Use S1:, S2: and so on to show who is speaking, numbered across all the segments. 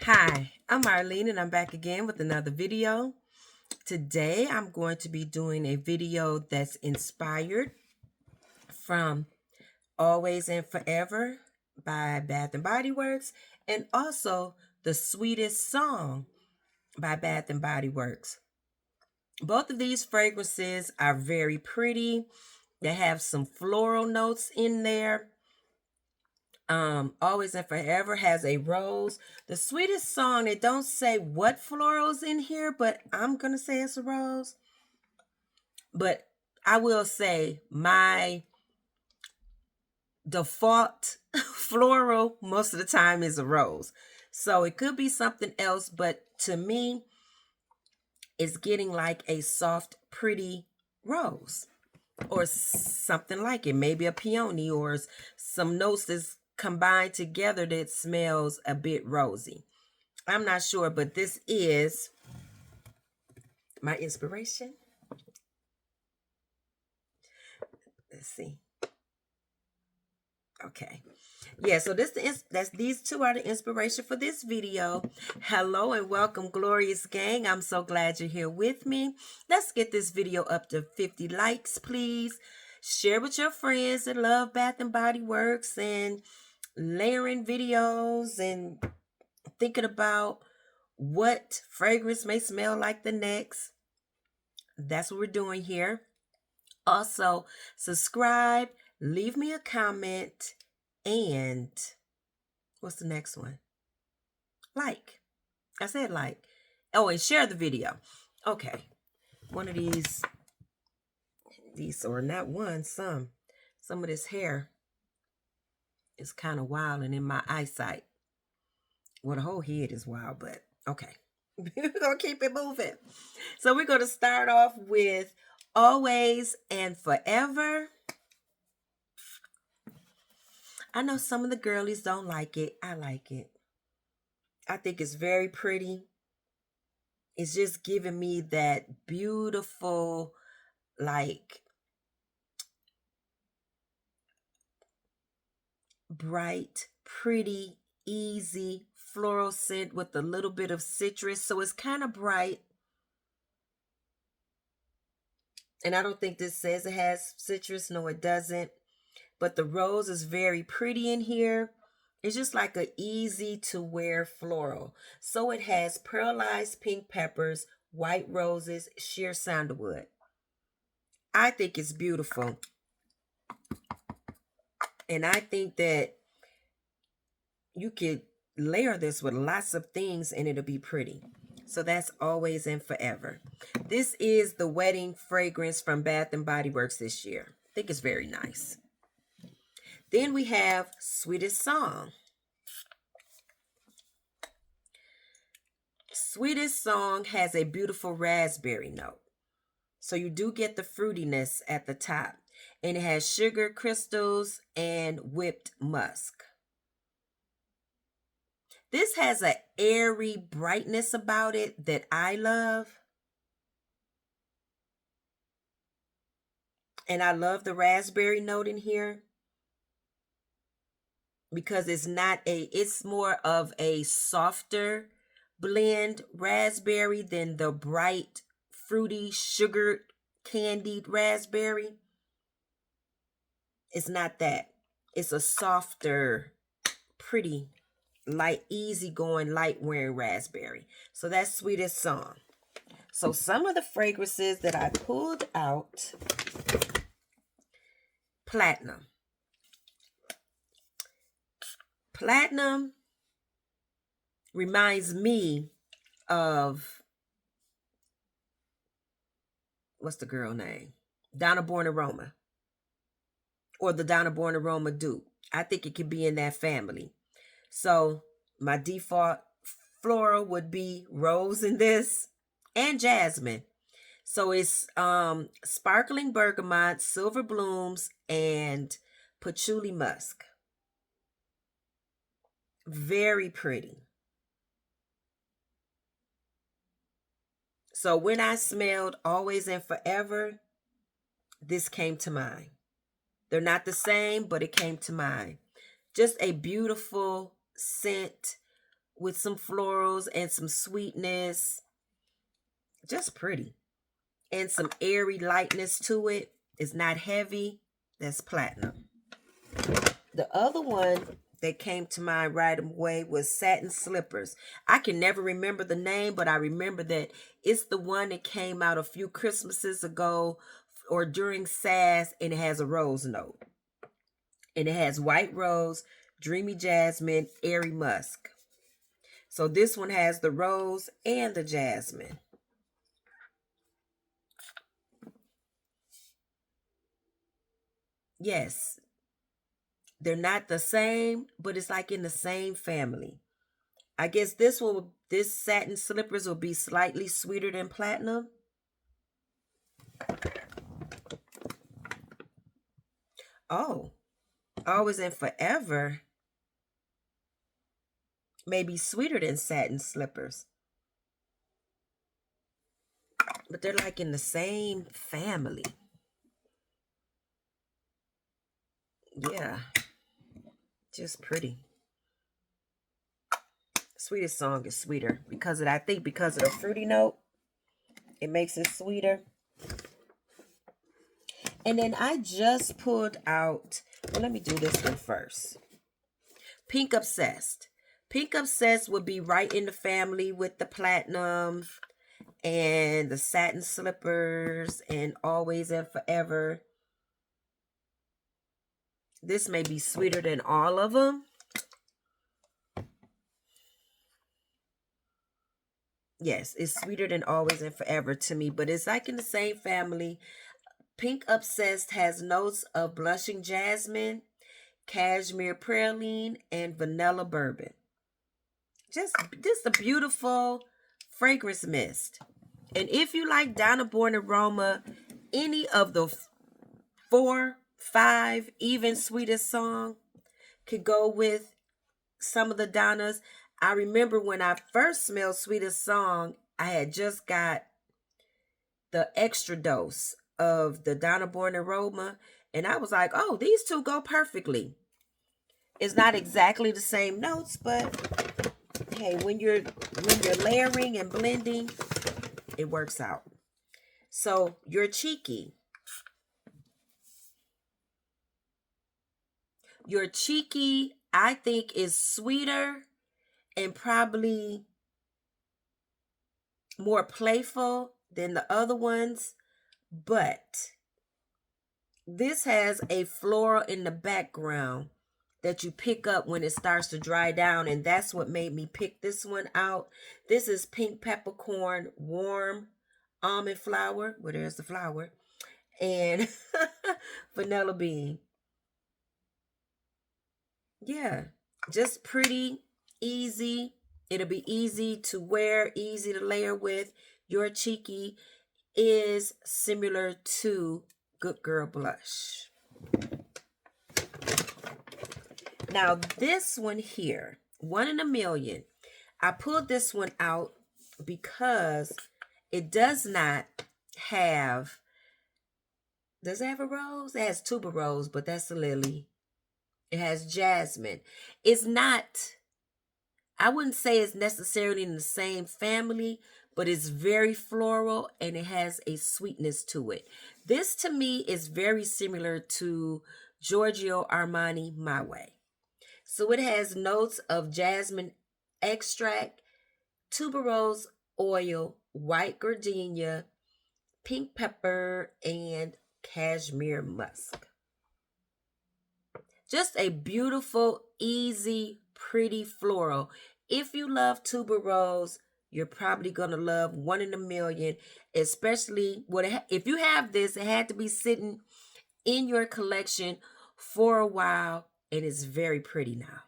S1: Hi, I'm Marlene and I'm back again with another video. Today I'm going to be doing a video that's inspired from Always and Forever by Bath and Body Works and also the Sweetest Song by Bath and Body Works. Both of these fragrances are very pretty. They have some floral notes in there. Always and Forever has a rose. The Sweetest Song, they don't say what florals in here, but I'm gonna say it's a rose. But I will say my default floral most of the time is a rose. So it could be something else, but to me, it's getting like a soft, pretty rose or something like it. Maybe a peony or some notes that's combined together that smells a bit rosy. I'm not sure, but this is my inspiration. Let's see. Okay. Yeah, so these two are the inspiration for this video. Hello and welcome, glorious gang. I'm so glad you're here with me. Let's get this video up to 50 likes, please. Share with your friends that love Bath and Body Works and layering videos and thinking about what fragrance may smell like the next. That's what we're doing here. Also, subscribe, leave me a comment, and what's the next one? Like. I said like. Oh, and share the video. Okay. One of these or not one, some of this hair is kind of wild and in my eyesight. Well, the whole head is wild, but okay. We're going to keep it moving. So we're going to start off with Always and Forever. I know some of the girlies don't like it. I like it. I think it's very pretty. It's just giving me that beautiful, like, bright, pretty, easy floral scent with a little bit of citrus. So it's kind of bright. And I don't think this says it has citrus. No, it doesn't. But the rose is very pretty in here. It's just like an easy to wear floral. So it has pearlized pink peppers, white roses, sheer sandalwood. I think it's beautiful. And I think that you could layer this with lots of things and it'll be pretty. So that's Always and Forever. This is the wedding fragrance from Bath and Body Works this year. I think it's very nice. Then we have Sweetest Song. Sweetest Song has a beautiful raspberry note. So you do get the fruitiness at the top. And it has sugar crystals and whipped musk. This has an airy brightness about it that I love. And I love the raspberry note in here. Because it's more of a softer blend raspberry than the bright, fruity, sugar candied raspberry. It's not that. It's a softer, pretty, light, easygoing, light wearing raspberry. So that's Sweetest Song. So some of the fragrances that I pulled out. Platinum. Platinum reminds me of, what's the girl name? Donna Born Aroma. Or the Donna Born Aroma dupe. I think it could be in that family. So my default floral would be rose in this and jasmine. So it's sparkling bergamot, silver blooms, and patchouli musk. Very pretty. So when I smelled Always and Forever, this came to mind. They're not the same, but it came to mind. Just a beautiful scent with some florals and some sweetness. Just pretty. And some airy lightness to it. It's not heavy. That's platinum. The other one that came to mind right away was Satin Slippers. I can never remember the name, but I remember that it's the one that came out a few Christmases ago or during SAS, and it has a rose note. And it has white rose, dreamy jasmine, airy musk. So this one has the rose and the jasmine. Yes, they're not the same, but it's like in the same family. I guess this Satin Slippers will be slightly sweeter than platinum. Oh, always and forever may be sweeter than Satin Slippers. But they're like in the same family. Yeah, just pretty. Sweetest Song is sweeter because I think because of the fruity note, it makes it sweeter. And then I just pulled out, well, let me do this one first. Pink Obsessed. Pink Obsessed would be right in the family with the platinum and the Satin Slippers and Always and Forever. This may be sweeter than all of them. Yes, it's sweeter than Always and Forever to me, but it's like in the same family. Pink Obsessed has notes of blushing jasmine, cashmere praline, and vanilla bourbon. Just a beautiful fragrance mist. And if you like Donna Born Aroma, any of the 4, 5, even Sweetest Song could go with some of the Donnas. I remember when I first smelled Sweetest Song, I had just got the extra dose of the Donna Born Aroma, and I was like, oh, these two go perfectly. It's not exactly the same notes, but hey, when you're layering and blending, it works out. So You're Cheeky. You're Cheeky, I think, is sweeter and probably more playful than the other ones, but this has a floral in the background that you pick up when it starts to dry down, and that's what made me pick this one out. This is Pink Peppercorn Warm Almond Flower, well, there's the flower, and Vanilla Bean. Yeah, just pretty, easy. It'll be easy to wear, easy to layer with. You're Cheeky is similar to Good Girl Blush. Now this one here, One in a Million. I pulled this one out because it does not have, does it have a rose? It has tuberose, but that's a lily. It has jasmine. It's not, I wouldn't say it's necessarily in the same family, but it's very floral and it has a sweetness to it. This to me is very similar to Giorgio Armani My Way. So it has notes of jasmine extract, tuberose oil, white gardenia, pink pepper, and cashmere musk. Just a beautiful, easy, pretty floral. If you love tuberose, you're probably going to love One in a Million, especially if you have this, it had to be sitting in your collection for a while, and it's very pretty now.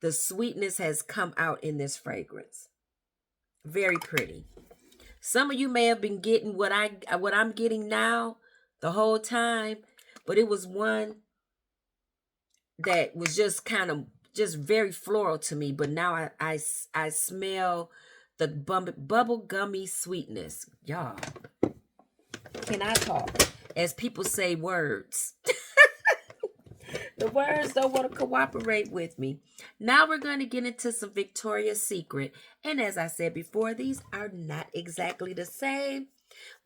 S1: The sweetness has come out in this fragrance. Very pretty. Some of you may have been getting what I'm getting now the whole time, but it was one that was just kind of just very floral to me, but now I smell the bubble gummy sweetness. Y'all, can I talk? As people say, words. The words don't want to cooperate with me. Now we're going to get into some Victoria's Secret. And as I said before, these are not exactly the same.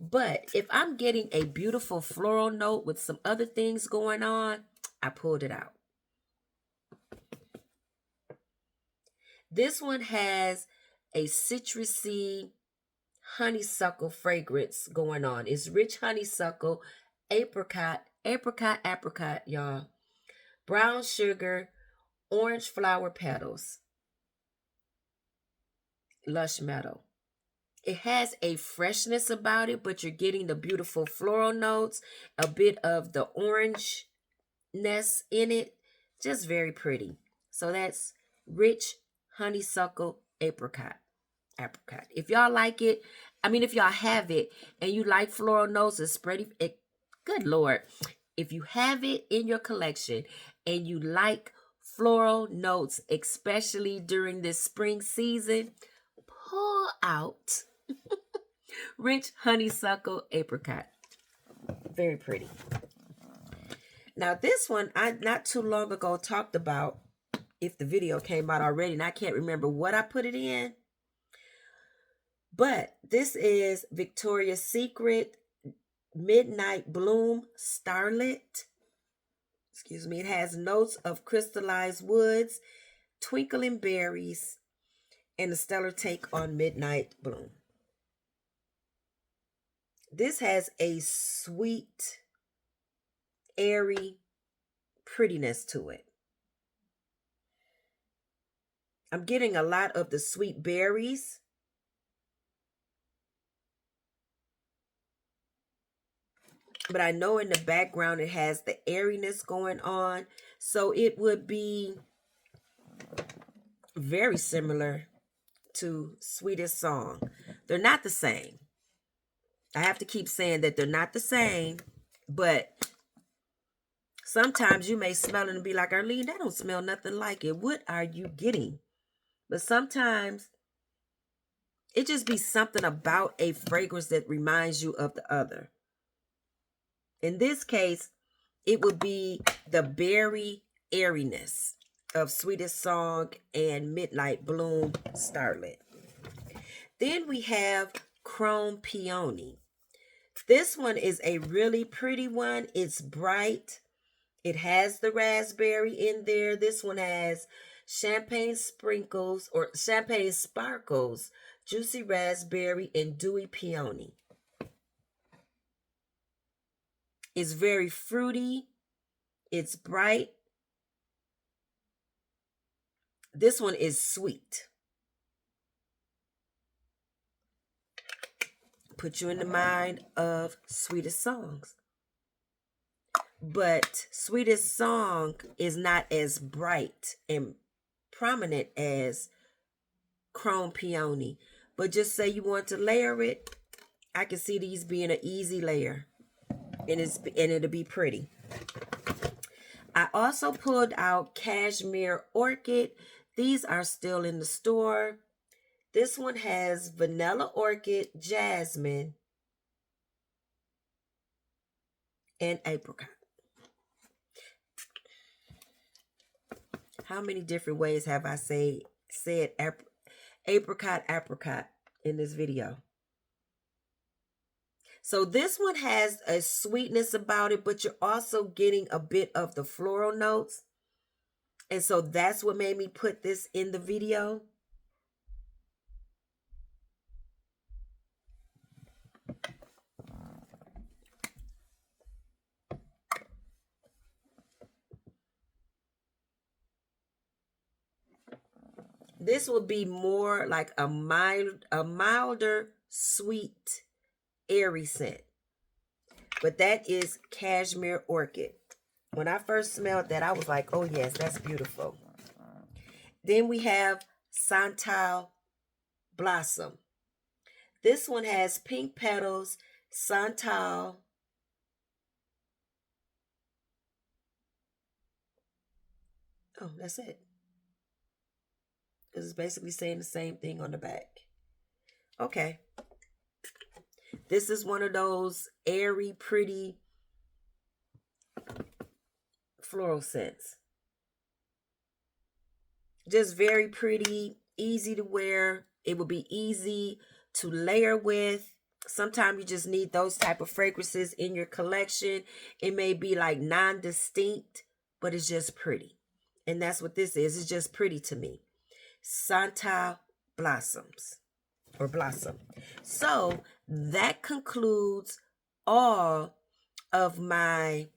S1: But if I'm getting a beautiful floral note with some other things going on, I pulled it out. This one has a citrusy honeysuckle fragrance going on. It's rich honeysuckle, apricot, y'all. Brown sugar, orange flower petals, lush meadow. It has a freshness about it, but you're getting the beautiful floral notes, a bit of the orangeness in it. Just very pretty. So that's rich honeysuckle apricot. If y'all like it, if y'all have it and you like floral notes, it's pretty. Good Lord. If you have it in your collection and you like floral notes, especially during this spring season, pull out rich honeysuckle apricot. Very pretty. Now this one, I not too long ago talked about, if the video came out already, and I can't remember what I put it in. But this is Victoria's Secret Midnight Bloom Starlit. Excuse me. It has notes of crystallized woods, twinkling berries, and a stellar take on Midnight Bloom. This has a sweet, airy prettiness to it. I'm getting a lot of the sweet berries. But I know in the background it has the airiness going on. So it would be very similar to Sweetest Song. They're not the same. I have to keep saying that they're not the same. But sometimes you may smell it and be like, Arlene, that don't smell nothing like it. What are you getting? But sometimes it just be something about a fragrance that reminds you of the other. In this case, it would be the berry airiness of Sweetest Song and Midnight Bloom Starlet. Then we have Chrome Peony. This one is a really pretty one. It's bright. It has the raspberry in there. This one has champagne sprinkles or champagne sparkles, juicy raspberry, and dewy peony. It's very fruity. It's bright. This one is sweet. Put you in the mind of Sweetest Songs. But Sweetest Song is not as bright and prominent as Chrome Peony. But just say you want to layer it, I can see these being an easy layer. And it'll be pretty. I also pulled out Cashmere Orchid. These are still in the store. This one has vanilla orchid, jasmine, and apricot. How many different ways have I said apricot in this video? So this one has a sweetness about it, but you're also getting a bit of the floral notes. And so that's what made me put this in the video. This will be more like a milder, sweet, airy scent. But that is Cashmere Orchid. When I first smelled that, I was like, oh yes, that's beautiful. Then we have Santal Blossom. This one has pink petals, Santal. Oh, that's it. Because it's basically saying the same thing on the back. Okay. This is one of those airy, pretty floral scents. Just very pretty, easy to wear. It will be easy to layer with. Sometimes you just need those type of fragrances in your collection. It may be like non-distinct, but it's just pretty. And that's what this is. It's just pretty to me. Santal Blossoms or Blossom. So that concludes all of my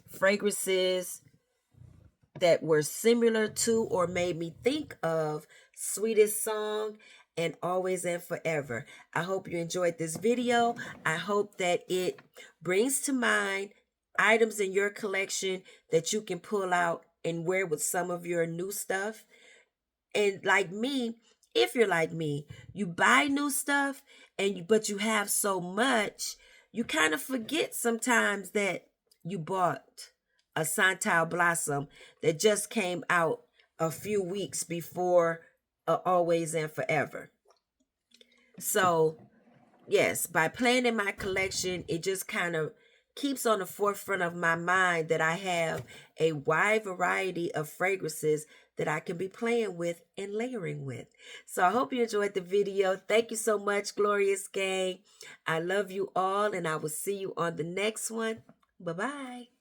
S1: fragrances that were similar to or made me think of Sweetest Song and Always and Forever. I hope you enjoyed this video. I hope that it brings to mind items in your collection that you can pull out and wear with some of your new stuff. And like me, if you're like me, you buy new stuff but you have so much, you kind of forget sometimes that you bought a Santal Blossom that just came out a few weeks before Always and Forever. So yes, by playing in my collection, it just kind of keeps on the forefront of my mind that I have a wide variety of fragrances that I can be playing with and layering with. So I hope you enjoyed the video. Thank you so much, Glorious Gang. I love you all, and I will see you on the next one. Bye-bye.